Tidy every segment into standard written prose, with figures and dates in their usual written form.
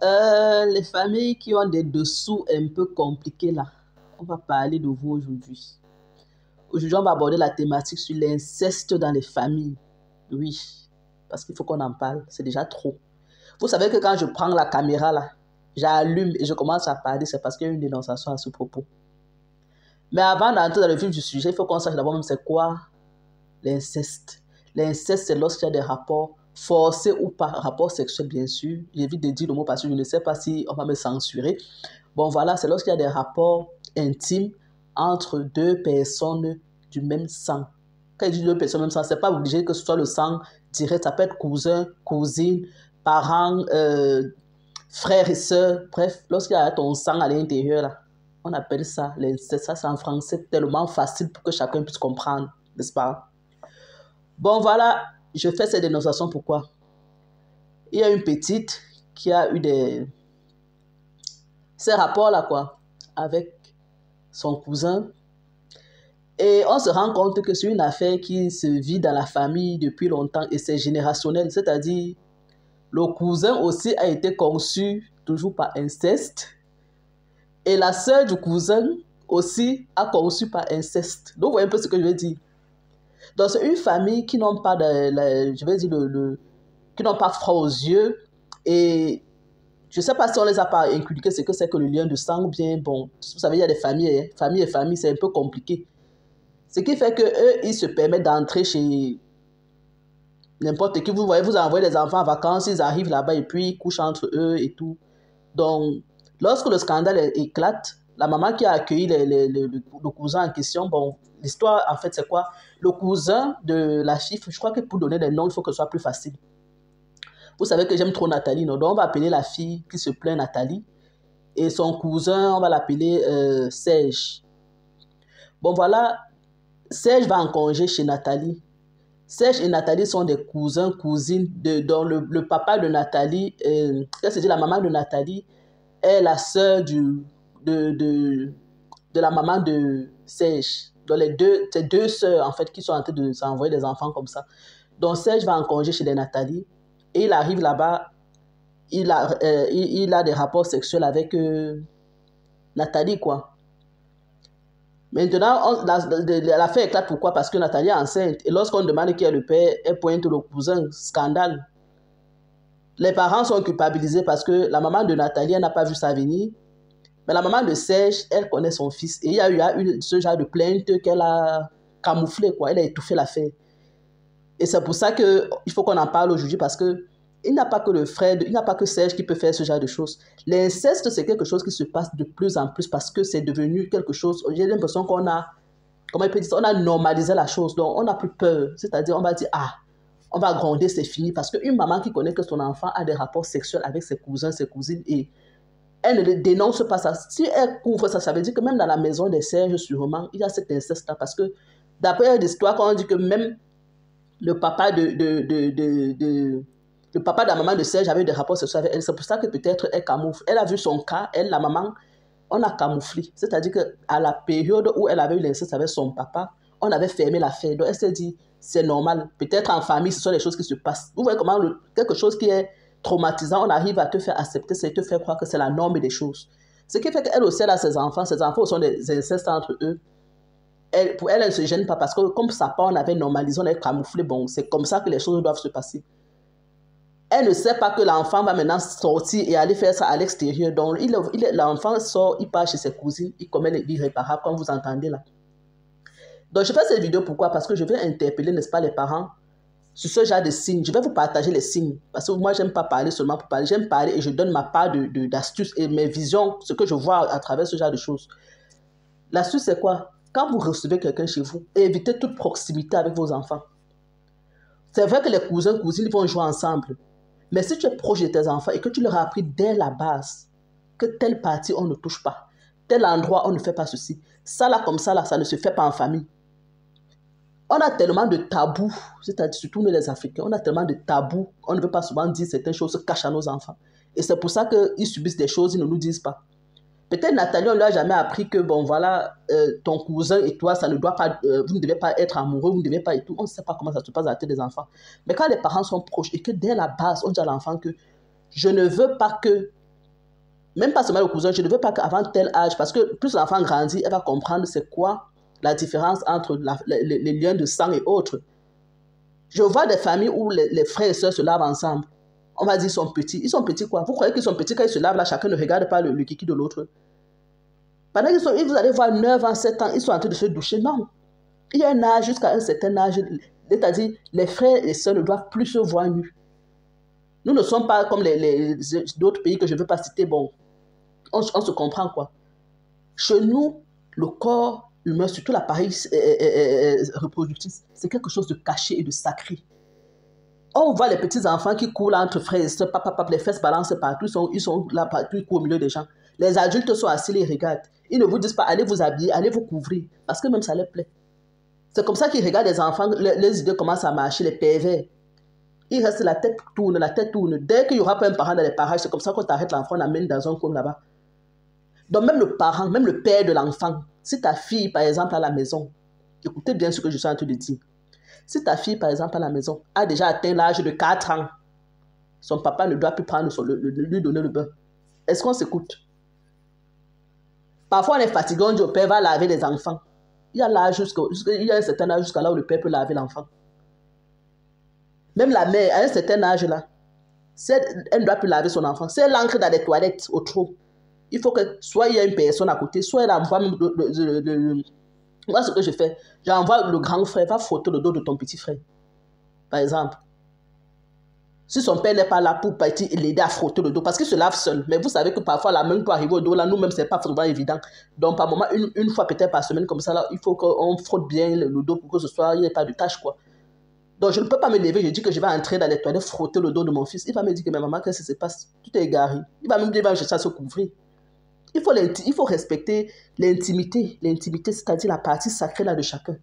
Les familles qui ont des dessous un peu compliqués là, on va parler de vous aujourd'hui. Aujourd'hui, on va aborder la thématique sur l'inceste dans les familles. Oui, parce qu'il faut qu'on en parle, c'est déjà trop. Vous savez que quand je prends la caméra là, j'allume et je commence à parler, c'est parce qu'il y a une dénonciation à ce propos. Mais avant d'entrer dans le vif du sujet, il faut qu'on sache d'abord même c'est quoi l'inceste. L'inceste, c'est lorsqu'il y a des rapports forcés ou pas, rapports sexuels bien sûr. J'évite de dire le mot parce que je ne sais pas si on va me censurer. Bon voilà, c'est lorsqu'il y a des rapports intimes entre deux personnes du même sang. Quand je dis deux personnes du même sang, c'est pas obligé que ce soit le sang direct. Ça peut être cousin, cousine, parents, frères et sœurs. Bref, lorsqu'il y a ton sang à l'intérieur, là, on appelle ça l'inceste. Ça, c'est en français tellement facile pour que chacun puisse comprendre, n'est-ce pas? Bon, voilà, je fais cette dénonciation. Pourquoi? Il y a une petite qui a eu ces rapports-là, quoi, avec son cousin. Et on se rend compte que c'est une affaire qui se vit dans la famille depuis longtemps et c'est générationnel. C'est-à-dire, le cousin aussi a été conçu toujours par inceste. Et la sœur du cousin aussi a conçu par inceste. Donc, vous voyez un peu ce que je veux dire. Donc, c'est une famille qui n'ont pas, je vais dire, qui n'ont pas froid aux yeux. Et je ne sais pas si on les a pas inculqués, c'est que le lien de sang ou bien, bon, vous savez, il y a des familles, hein, famille et famille, c'est un peu compliqué. Ce qui fait qu'eux, ils se permettent d'entrer chez n'importe qui. Vous voyez, vous envoyez les enfants en vacances, ils arrivent là-bas et puis ils couchent entre eux et tout. Donc, lorsque le scandale éclate, la maman qui a accueilli le cousin en question, bon, l'histoire, en fait, c'est quoi? Le cousin de la fille, je crois que pour donner des noms, il faut que ce soit plus facile. Vous savez que j'aime trop Nathalie, non? Donc, on va appeler la fille qui se plaint Nathalie. Et son cousin, on va l'appeler Serge. Bon, voilà, Serge va en congé chez Nathalie. Serge et Nathalie sont des cousins, cousines, dont le papa de Nathalie, c'est-à-dire la maman de Nathalie, est la sœur de la maman de Serge. Donc, c'est deux sœurs, en fait, qui sont en train de s'envoyer des enfants comme ça. Donc, Serge va en congé chez les Nathalie. Et il arrive là-bas, il a des rapports sexuels avec Nathalie, quoi. Maintenant, l'affaire éclate. Pourquoi? Parce que Nathalie est enceinte. Et lorsqu'on demande qui est le père, elle pointe le cousin. Scandale. Les parents sont culpabilisés parce que la maman de Nathalie, elle n'a pas vu ça venir. Mais la maman de Serge, elle connaît son fils. Et il y a eu ce genre de plainte qu'elle a camouflé, quoi. Elle a étouffé l'affaire. Et c'est pour ça qu'il faut qu'on en parle aujourd'hui parce que il n'y a pas que le frère, il n'y a pas que Serge qui peut faire ce genre de choses. L'inceste, c'est quelque chose qui se passe de plus en plus parce que c'est devenu quelque chose. J'ai l'impression qu'on a, comment il peut dire ça, on a normalisé la chose. Donc, on n'a plus peur. C'est-à-dire, on va dire, ah, on va gronder, c'est fini. Parce qu'une maman qui connaît que son enfant a des rapports sexuels avec ses cousins, ses cousines, et elle ne le dénonce pas ça. Si elle couvre ça, ça veut dire que même dans la maison des Serge, sûrement, il y a cet inceste-là. Parce que d'après l'histoire, quand on dit que même le papa le papa de la maman de Serge avait des rapports sexuels avec elle. C'est pour ça que peut-être elle camoufle. Elle a vu son cas, elle, la maman, on a camouflé. C'est-à-dire qu'à la période où elle avait eu l'inceste avec son papa, on avait fermé l'affaire. Donc elle s'est dit, c'est normal. Peut-être en famille, ce sont des choses qui se passent. Vous voyez comment quelque chose qui est traumatisant, on arrive à te faire accepter, c'est te faire croire que c'est la norme des choses. Ce qui fait qu'elle aussi, elle a ses enfants sont des incestes entre eux. Pour elle, elle ne se gêne pas parce que comme sa part, on avait normalisé, on avait camouflé. Bon, c'est comme ça que les choses doivent se passer. Elle ne sait pas que l'enfant va maintenant sortir et aller faire ça à l'extérieur. Donc, l'enfant sort, il part chez ses cousines, il commet l'irréparable, comme vous entendez là. Donc, je fais cette vidéo pourquoi? Parce que je vais interpeller, n'est-ce pas, les parents sur ce genre de signes. Je vais vous partager les signes. Parce que moi, je n'aime pas parler seulement pour parler. J'aime parler et je donne ma part d'astuces et mes visions, ce que je vois à travers ce genre de choses. L'astuce, c'est quoi? Quand vous recevez quelqu'un chez vous, évitez toute proximité avec vos enfants. C'est vrai que les cousins, cousines vont jouer ensemble. Mais si tu es proche de tes enfants et que tu leur as appris dès la base que telle partie, on ne touche pas, tel endroit, on ne fait pas ceci, ça là, comme ça, là, ça ne se fait pas en famille. On a tellement de tabous, c'est-à-dire surtout nous les Africains, on a tellement de tabous, on ne veut pas souvent dire certaines choses, se cachent à nos enfants. Et c'est pour ça qu'ils subissent des choses, ils ne nous disent pas. Peut-être Nathalie, on ne lui a jamais appris que, bon, voilà, ton cousin et toi, ça ne doit pas, vous ne devez pas être amoureux, vous ne devez pas et tout. On ne sait pas comment ça se passe à la tête des enfants. Mais quand les parents sont proches et que dès la base, on dit à l'enfant que je ne veux pas que Même pas seulement le cousin, je ne veux pas qu'avant tel âge, parce que plus l'enfant grandit, elle va comprendre c'est quoi la différence entre les liens de sang et autres. Je vois des familles où les frères et sœurs se lavent ensemble. On va dire qu'ils sont petits. Ils sont petits quoi? Vous croyez qu'ils sont petits quand ils se lavent là, chacun ne regarde pas le kiki de l'autre? Pendant qu'ils sont, vous allez voir 9 ans, 7 ans, ils sont en train de se doucher. Non. Il y a un âge, jusqu'à un certain âge, c'est-à-dire les frères et sœurs ne doivent plus se voir nus. Nous ne sommes pas comme d'autres pays que je ne veux pas citer. Bon, on se comprend quoi. Chez nous, le corps humain, surtout l'appareil reproductif, c'est quelque chose de caché et de sacré. On voit les petits enfants qui courent entre frères et sœurs, les fesses balancent partout, ils sont là partout, ils courent au milieu des gens. Les adultes sont assis, les regardent. Ils ne vous disent pas, allez vous habiller, allez vous couvrir, parce que même ça leur plaît. C'est comme ça qu'ils regardent les enfants, les idées commencent à marcher, les pervers. Ils restent, la tête tourne, la tête tourne. Dès qu'il n'y aura pas un parent dans les parages, c'est comme ça qu'on t'arrête l'enfant, on l'amène dans un coin là-bas. Donc même le parent, même le père de l'enfant, si ta fille, par exemple, à la maison, écoutez bien ce que je suis en train de dire. Si ta fille, par exemple, à la maison, a déjà atteint l'âge de 4 ans, son papa ne doit plus prendre lui donner le bain. Est-ce qu'on s'écoute? Parfois, on est fatigué, on dit au père, va laver les enfants. Il y a un certain âge jusqu'à là où le père peut laver l'enfant. Même la mère, à un certain âge là, elle ne doit plus laver son enfant. Si elle entre dans les toilettes au trou, il faut que soit il y a une personne à côté, soit elle envoie moi, ce que je fais, j'envoie le grand frère, va frotter le dos de ton petit frère. Par exemple. Si son père n'est pas là pour l'aider à frotter le dos, parce qu'il se lave seul. Mais vous savez que parfois la main peut arriver au dos, là, nous-mêmes, ce n'est pas vraiment évident. Donc, par moment, une fois peut-être par semaine, comme ça, là, il faut qu'on frotte bien le dos pour que ce soit, il n'y ait pas de tache, quoi. Donc, je ne peux pas me lever, je dis que je vais entrer dans les toilettes, frotter le dos de mon fils. Il va me dire que, mais maman, qu'est-ce qui se passe? Tout est égaré. Il va me dire, il va chercher à se couvrir. Il faut respecter l'intimité. L'intimité, c'est-à-dire la partie sacrée là de chacun.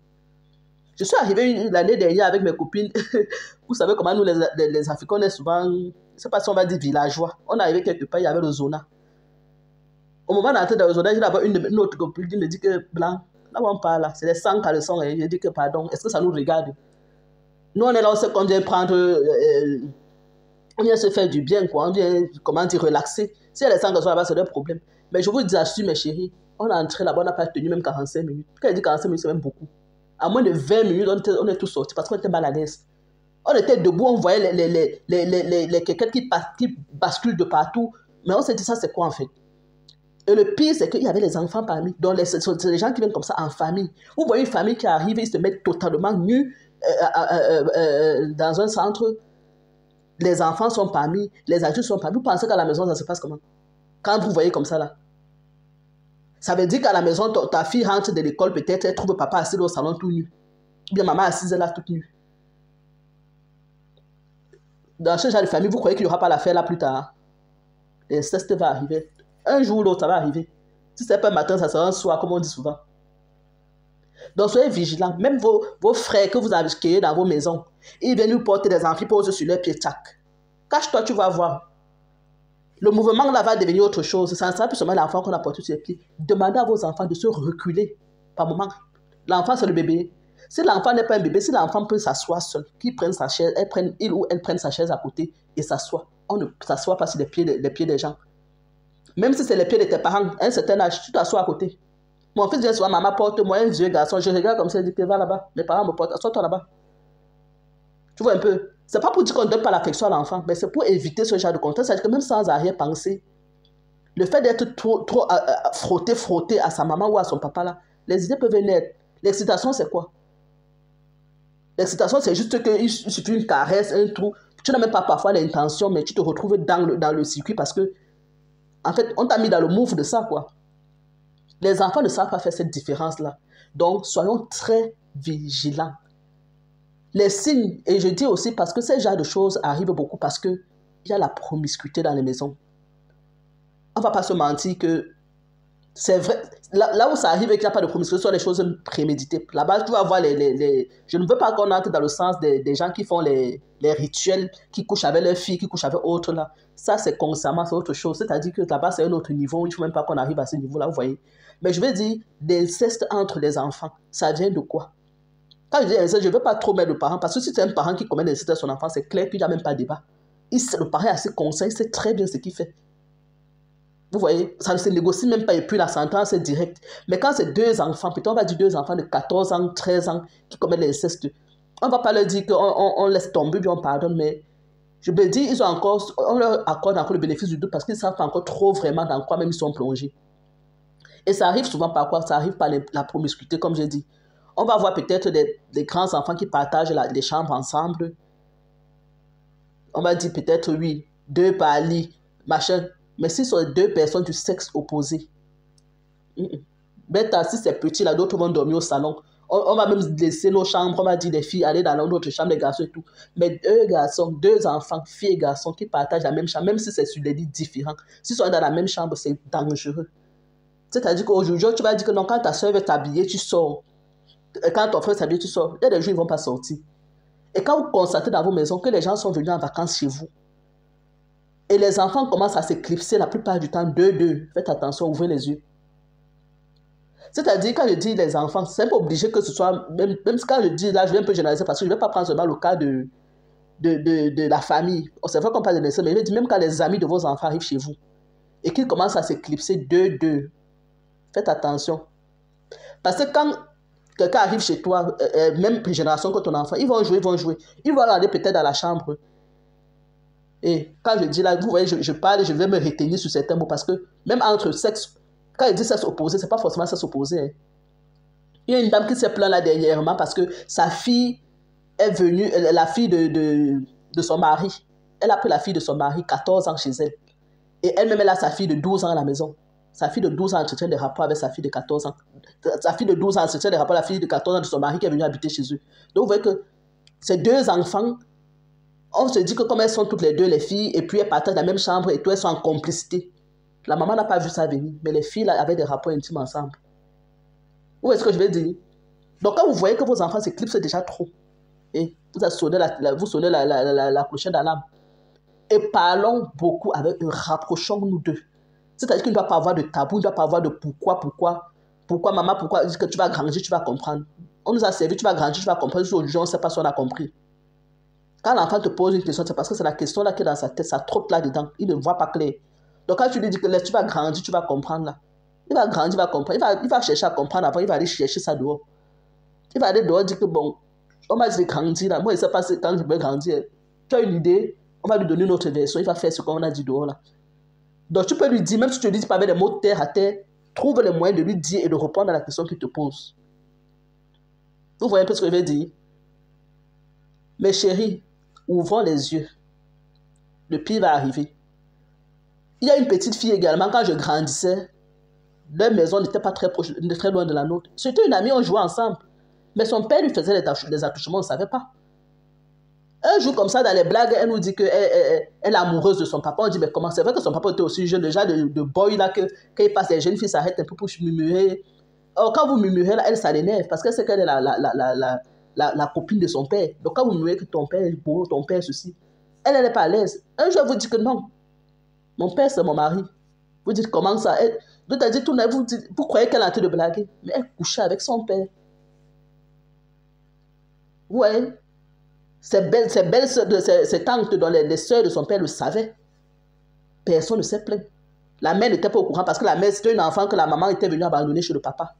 Je suis arrivée l'année dernière avec mes copines. Vous savez comment nous, les Africains, on est souvent, je ne sais pas si on va dire villageois. On est arrivé quelque part, il y avait le zona. Au moment d'entrer dans le zona, j'ai d'abord une autre copine qui me dit que, blanc, là où on parle, là, c'est les 100 caleçons. Et je dis que, pardon, est-ce que ça nous regarde? Nous, on est là, on sait qu'on vient prendre, on vient se faire du bien, quoi. On vient, comment dire, relaxer. Si il y a les 100 caleçons là-bas, c'est leur problème. Mais je vous dis, assure, mes chéris, on est entré là-bas, on n'a pas tenu même 45 minutes. Quand elle dit 45 minutes, c'est même beaucoup. À moins de 20 minutes, on est tous sortis parce qu'on était mal à l'aise. On était debout, on voyait les quelqu'un qui basculent de partout. Mais on s'est dit, ça, c'est quoi en fait? Et le pire, c'est qu'il y avait les enfants parmi. Donc, c'est les gens qui viennent comme ça en famille. Vous voyez une famille qui arrive, ils se mettent totalement nus dans un centre. Les enfants sont parmi, les adultes sont parmi. Vous pensez qu'à la maison, ça se passe comment? Quand vous voyez comme ça, là. Ça veut dire qu'à la maison, ta fille rentre de l'école, peut-être, elle trouve papa assis au salon tout nu. Ou bien maman assise là, toute nue. Dans ce genre de famille, vous croyez qu'il n'y aura pas l'affaire là plus tard? L'inceste va arriver. Un jour ou l'autre, ça va arriver. Si ce n'est pas un matin, ça sera un soir, comme on dit souvent. Donc, soyez vigilants. Même vos frères que vous avez créés dans vos maisons, ils viennent nous porter des enfants, ils posent sur leurs pieds, tchac. Cache-toi, tu vas voir. Le mouvement là va devenir autre chose. Ça ne sera plus seulement l'enfant qu'on a porté sur les pieds. Demandez à vos enfants de se reculer. Par moment, l'enfant, c'est le bébé. Si l'enfant n'est pas un bébé, si l'enfant peut s'asseoir seul, qu'il prenne sa chaise, il ou elle prenne sa chaise à côté et s'assoit. On ne s'assoit pas sur les pieds des gens. Même si c'est les pieds de tes parents, à un certain âge, tu t'assois à côté. Mon fils vient souvent, maman porte-moi un vieux garçon. Je regarde comme ça, je dis, va là-bas. Les parents me portent, assois-toi là-bas. Tu vois un peu? C'est pas pour dire qu'on ne donne pas l'affection à l'enfant, mais c'est pour éviter ce genre de contexte. C'est-à-dire que même sans arrière-pensée, le fait d'être trop frotté à sa maman ou à son papa, là, les idées peuvent naître. L'excitation, c'est quoi? L'excitation, c'est juste qu'il suffit une caresse, un trou. Tu n'as même pas parfois l'intention, mais tu te retrouves dans le circuit parce que, en fait, on t'a mis dans le mouvement de ça, quoi. Les enfants ne savent pas faire cette différence-là. Donc, soyons très vigilants. Les signes, et je dis aussi parce que ce genre de choses arrivent beaucoup parce qu'il y a la promiscuité dans les maisons. On ne va pas se mentir que c'est vrai. Là où ça arrive et qu'il n'y a pas de promiscuité, ce sont les choses préméditées. Là-bas, tu vas voir je ne veux pas qu'on entre dans le sens des gens qui font les rituels, qui couchent avec leurs filles, qui couchent avec autres. Là. Ça, c'est consciemment, c'est autre chose. C'est-à-dire que là-bas, c'est un autre niveau. Il ne faut même pas qu'on arrive à ce niveau-là, vous voyez. Mais je veux dire, l'inceste entre les enfants, ça vient de quoi? Quand je dis inceste, je ne veux pas trop mettre le parent, parce que si c'est un parent qui commet l'inceste à son enfant, c'est clair qu'il n'y a même pas de débat. Le parent est assez conscient, il sait très bien ce qu'il fait. Vous voyez, ça ne se négocie même pas et puis la sentence est directe. Mais quand c'est 2 enfants, peut-être on va dire 2 enfants de 14 ans, 13 ans qui commettent l'inceste, on ne va pas leur dire qu'on laisse tomber, bien on pardonne, mais je me dis, on leur accorde encore le bénéfice du doute parce qu'ils ne savent pas encore trop vraiment dans quoi même ils sont plongés. Et ça arrive souvent par quoi? Ça arrive par la promiscuité, comme j'ai dit. On va voir peut-être des grands enfants qui partagent les chambres ensemble. On va dire peut-être, oui, 2 par lit, machin. Mais si ce sont 2 personnes du sexe opposé, bête, si c'est petit, là, d'autres vont dormir au salon. On va même laisser nos chambres, on va dire les filles aller dans notre chambre, les garçons et tout. Mais 2 garçons, 2 enfants, filles et garçons qui partagent la même chambre, même si c'est sur des lits différents, s'ils sont dans la même chambre, c'est dangereux. C'est-à-dire qu'aujourd'hui, tu vas dire que non, quand ta soeur veut t'habiller, tu sors. Et quand ton frère s'habille, tu sors. Il y a des jours, ils ne vont pas sortir. Et quand vous constatez dans vos maisons que les gens sont venus en vacances chez vous, et les enfants commencent à s'éclipser la plupart du temps, 2-2, faites attention, ouvrez les yeux. C'est-à-dire, quand je dis les enfants, c'est pas obligé que ce soit, même quand je dis là, je vais un peu généraliser parce que je ne vais pas prendre seulement le cas de la famille. C'est vrai qu'on parle de naissance, mais je dis même quand les amis de vos enfants arrivent chez vous et qu'ils commencent à s'éclipser 2-2, faites attention. Parce que quand quelqu'un arrive chez toi, même génération que ton enfant, ils vont jouer. Ils vont aller peut-être dans la chambre. Et quand je dis là, vous voyez, je parle, je vais me retenir sur certains mots parce que même entre sexe, quand il dit sexe opposé, c'est pas forcément sexe opposé. Hein. Il y a une dame qui s'est plainte là dernièrement parce que sa fille est venue, la fille de son mari, elle a pris la fille de son mari, 14 ans chez elle. Et elle-même, elle a sa fille de 12 ans à la maison. Sa fille de 12 ans entretient des rapports avec sa fille de 14 ans. Sa fille de 12 ans entretient des rapports avec la fille de 14 ans de son mari qui est venue habiter chez eux. Donc vous voyez que ces 2 enfants, on se dit que comme elles sont toutes les 2 les filles, et puis elles partagent la même chambre et tout, elles sont en complicité. La maman n'a pas vu ça venir, mais les filles là, avaient des rapports intimes ensemble. Où est-ce que je vais dire? Donc quand vous voyez que vos enfants s'éclipsent, c'est déjà trop. Et vous sonnez la clochette d'alarme. Et parlons beaucoup avec eux, rapprochons-nous d'eux. C'est-à-dire qu'il ne doit pas avoir de tabou, il ne doit pas avoir de pourquoi maman, pourquoi, que tu vas grandir, tu vas comprendre. On nous a servi, tu vas grandir, tu vas comprendre. Aujourd'hui, on ne sait pas si on a compris. Quand l'enfant te pose une question, c'est parce que c'est la question là qui est dans sa tête, ça trotte là-dedans, il ne voit pas clair. Donc quand tu lui dis que tu vas grandir, tu vas comprendre là. Il va grandir, il va comprendre, il va chercher à comprendre, après il va aller chercher ça dehors. Il va aller dehors dire que bon, on m'a dit grandir là, moi je ne sais pas quand je vais grandir. Tu as une idée, on va lui donner une autre version, il va faire ce qu'on a dit dehors là. Donc tu peux lui dire, même si tu ne lui dis pas avec des mots terre à terre, trouve les moyens de lui dire et de répondre à la question qu'il te pose. Vous voyez un peu ce que je vais dire? Mes chéris, ouvrons les yeux. Le pire va arriver. Il y a une petite fille également, quand je grandissais, leur maison n'était pas très proche, très loin de la nôtre. C'était une amie, on jouait ensemble. Mais son père lui faisait des attouchements, on ne savait pas. Un jour, comme ça, dans les blagues, elle nous dit qu'elle est amoureuse de son papa. On dit, mais comment? C'est vrai que son papa était aussi jeune, déjà de boy, là, que quand il passe, les jeunes filles s'arrêtent un peu pour murmurer. Or, quand vous murmurez, là, elle, ça l'énerve, parce qu'elle sait qu'elle est la copine de son père. Donc, quand vous murmurez que ton père est beau, ton père ceci, elle n'est pas à l'aise. Un jour, elle vous dit que non, mon père, c'est mon mari. Vous dites, comment ça? Vous croyez qu'elle est en train de blaguer, mais elle couchait avec son père. Vous voyez? Ces tantes, dont les sœurs de son père le savaient. Personne ne s'est plaint. La mère n'était pas au courant parce que la mère, c'était une enfant que la maman était venue abandonner chez le papa.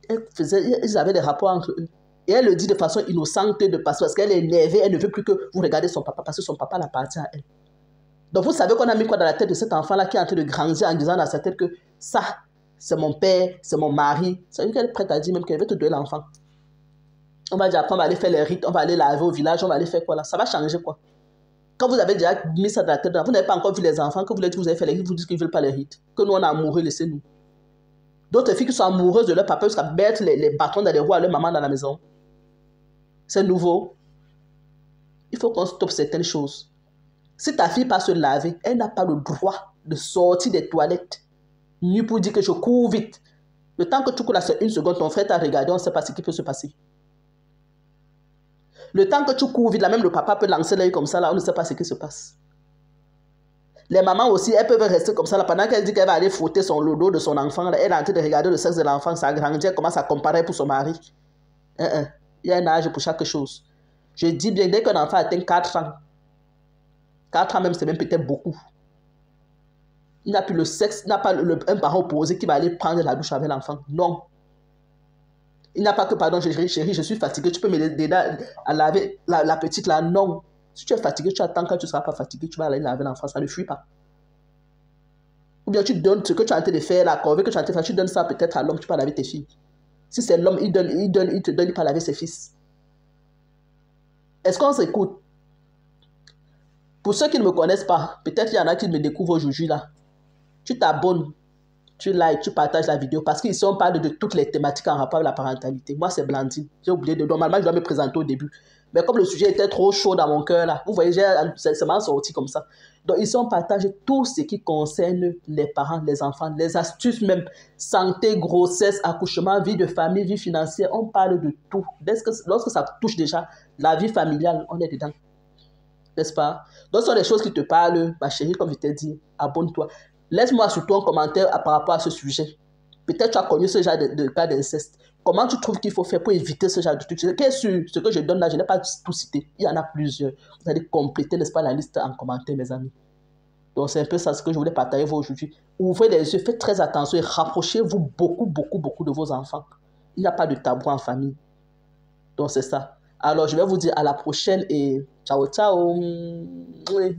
Ils avaient des rapports entre eux. Et elle le dit de façon innocente parce qu'elle est énervée, elle ne veut plus que vous regardiez son papa parce que son papa l'appartient à elle. Donc vous savez qu'on a mis quoi dans la tête de cet enfant-là qui est en train de grandir en disant dans sa tête que ça, c'est mon père, c'est mon mari. C'est-à-dire qu'elle est prête à dire même qu'elle veut te donner l'enfant. On va dire après, on va aller faire les rites, on va aller laver au village, on va aller faire quoi là? Ça va changer quoi? Quand vous avez déjà mis ça dans la tête, vous n'avez pas encore vu les enfants, que vous avez fait les rites, vous dites qu'ils ne veulent pas les rites. Que nous on est amoureux, laissez-nous. D'autres filles qui sont amoureuses de leur papa jusqu'à mettre les bâtons dans les roues à leur maman dans la maison. C'est nouveau. Il faut qu'on stoppe certaines choses. Si ta fille passe se laver, elle n'a pas le droit de sortir des toilettes. Ni pour dire que je cours vite. Le temps que tu cours là, c'est 1 seconde, ton frère t'a regardé, on ne sait pas ce qui peut se passer. Le temps que tu cours vite, là même le papa peut lancer l'œil comme ça, là, on ne sait pas ce qui se passe. Les mamans aussi, elles peuvent rester comme ça, là, pendant qu'elle dit qu'elle va aller frotter le dos de son enfant, là, elle est en train de regarder le sexe de l'enfant, ça grandit, elle commence à comparer pour son mari. Il y a un âge pour chaque chose. Je dis bien, dès qu'un enfant atteint 4 ans, 4 ans même, c'est même peut-être beaucoup. Il n'a plus le sexe, il n'a pas un parent opposé qui va aller prendre la douche avec l'enfant. Non. Il n'a pas que, pardon, chérie, je suis fatiguée, tu peux m'aider à laver la petite là. Non. Si tu es fatigué, tu attends quand tu ne seras pas fatigué, tu vas aller laver l'enfant, ça ne fuit pas. Ou bien tu donnes ce que tu es en train de faire, la corvée que tu es en train de faire, tu donnes ça peut-être à l'homme, tu peux laver tes filles. Si c'est l'homme, il te donne, il peut laver ses fils. Est-ce qu'on s'écoute? Pour ceux qui ne me connaissent pas, peut-être il y en a qui me découvrent aujourd'hui là. Tu t'abonnes, tu likes, tu partages la vidéo parce qu'ici on parle de toutes les thématiques en rapport avec la parentalité. Moi c'est Blandine, j'ai oublié de... Normalement je dois me présenter au début. Mais comme le sujet était trop chaud dans mon cœur là, vous voyez, c'est m'en sorti comme ça. Donc ici on partage tout ce qui concerne les parents, les enfants, les astuces même, santé, grossesse, accouchement, vie de famille, vie financière, on parle de tout. Lorsque ça touche déjà la vie familiale, on est dedans. N'est-ce pas? Donc, ce sont des choses qui te parlent, ma chérie, comme je t'ai dit, abonne-toi. Laisse-moi surtout un commentaire par rapport à ce sujet. Peut-être tu as connu ce genre de cas d'inceste. Comment tu trouves qu'il faut faire pour éviter ce genre de trucs? Ce que je donne là, je n'ai pas tout cité. Il y en a plusieurs. Vous allez compléter, n'est-ce pas, la liste en commentaire, mes amis. Donc, c'est un peu ça ce que je voulais partager avec vous aujourd'hui. Ouvrez les yeux, faites très attention et rapprochez-vous beaucoup, beaucoup, beaucoup de vos enfants. Il n'y a pas de tabou en famille. Donc, c'est ça. Alors, je vais vous dire à la prochaine et ciao, ciao. Oui.